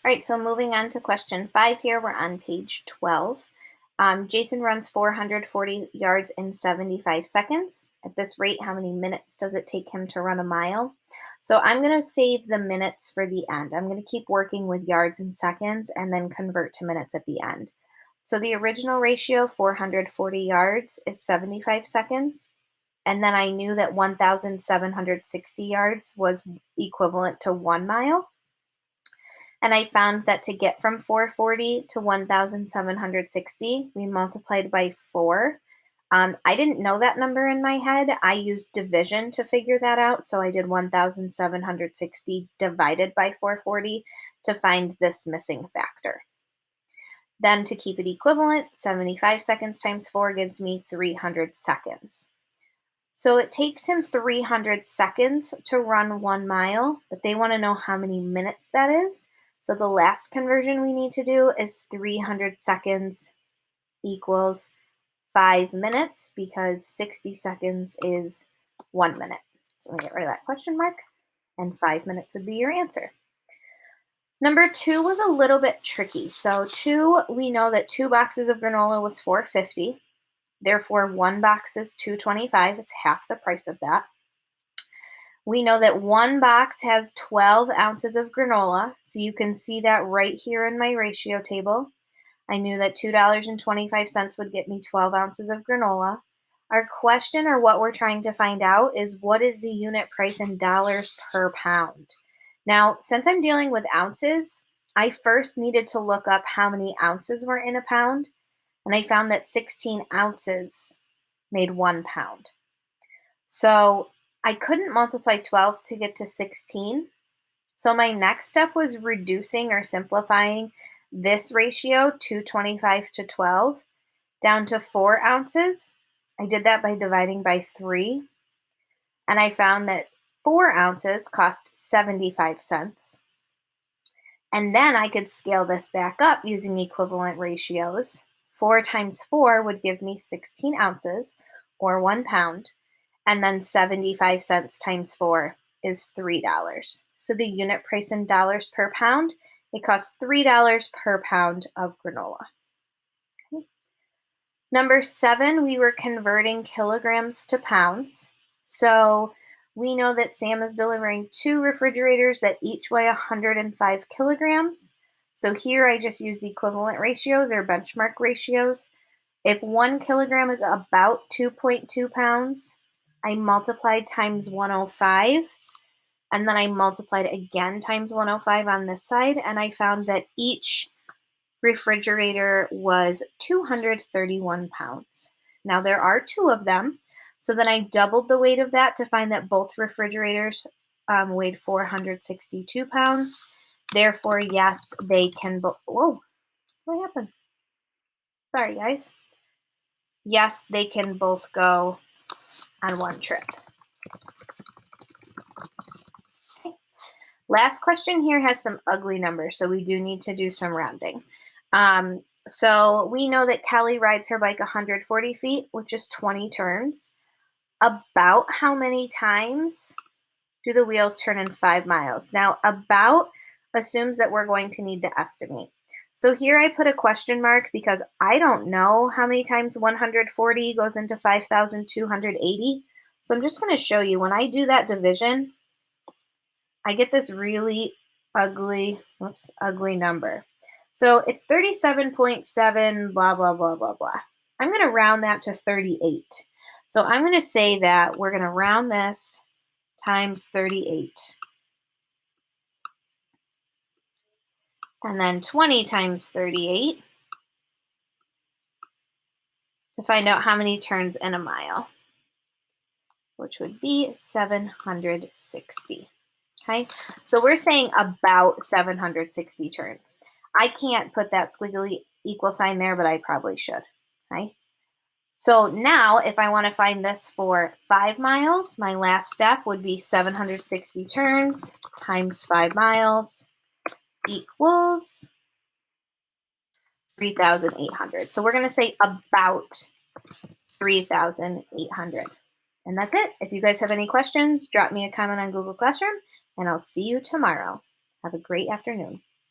All right, so moving on to question 5 here, we're on page 12. Jason runs 440 yards in 75 seconds. At this rate, how many minutes does it take him to run a mile? So I'm going to save the minutes for the end. I'm going to keep working with yards and seconds and then convert to minutes at the end. So the original ratio, 440 yards, is 75 seconds. And then I knew that 1,760 yards was equivalent to 1 mile. And I found that to get from 440 to 1,760, we multiplied by 4. I didn't know that number in my head. I used division to figure that out. So I did 1,760 divided by 440 to find this missing factor. Then to keep it equivalent, 75 seconds times 4 gives me 300 seconds. So it takes him 300 seconds to run 1 mile, but they want to know how many minutes that is. So the last conversion we need to do is 300 seconds equals 5 minutes because 60 seconds is 1 minute. So I'm going to get rid of that question mark, and 5 minutes would be your answer. Number 2 was a little bit tricky. So 2, we know that 2 boxes of granola was $4.50. Therefore, 1 box is $2.25. It's half the price of that. We know that 1 box has 12 ounces of granola, so you can see that right here in my ratio table. I knew that $2.25 would get me 12 ounces of granola. Our question, or what we're trying to find out, is what is the unit price in dollars per pound? Now, since I'm dealing with ounces, I first needed to look up how many ounces were in a pound, and I found that 16 ounces made 1 pound. So I couldn't multiply 12 to get to 16. So my next step was reducing or simplifying this ratio, 225 to 12, down to 4 ounces. I did that by dividing by 3. And I found that 4 ounces cost 75 cents. And then I could scale this back up using equivalent ratios. 4 times 4 would give me 16 ounces, or 1 pound. And then 75 cents times 4 is $3. So the unit price in dollars per pound, it costs $3 per pound of granola. Okay. Number 7, we were converting kilograms to pounds. So we know that Sam is delivering 2 refrigerators that each weigh 105 kilograms. So here I just used equivalent ratios or benchmark ratios. If 1 kilogram is about 2.2 pounds, I multiplied times 105, and then I multiplied again times 105 on this side, and I found that each refrigerator was 231 pounds. Now there are 2 of them, so then I doubled the weight of that to find that both refrigerators weighed 462 pounds. Therefore, yes, they can whoa, what happened? Sorry, guys. Yes, they can both go on 1 trip. Okay. Last question here has some ugly numbers, so we do need to do some rounding. So we know that Kelly rides her bike 140 feet, which is 20 turns. About how many times do the wheels turn in 5 miles? Now, about assumes that we're going to need to estimate. So here I put a question mark because I don't know how many times 140 goes into 5,280. So I'm just going to show you when I do that division, I get this really ugly number. So it's 37.7, blah, blah, blah, blah, blah. I'm going to round that to 38. So I'm going to say that we're going to round this times 38. And then 20 times 38 to find out how many turns in a mile, which would be 760. Okay, so we're saying about 760 turns. I can't put that squiggly equal sign there, but I probably should. Okay, so now if I want to find this for 5 miles, my last step would be 760 turns times 5 miles equals 3,800. So we're going to say about 3,800. And that's it. If you guys have any questions, drop me a comment on Google Classroom, and I'll see you tomorrow. Have a great afternoon.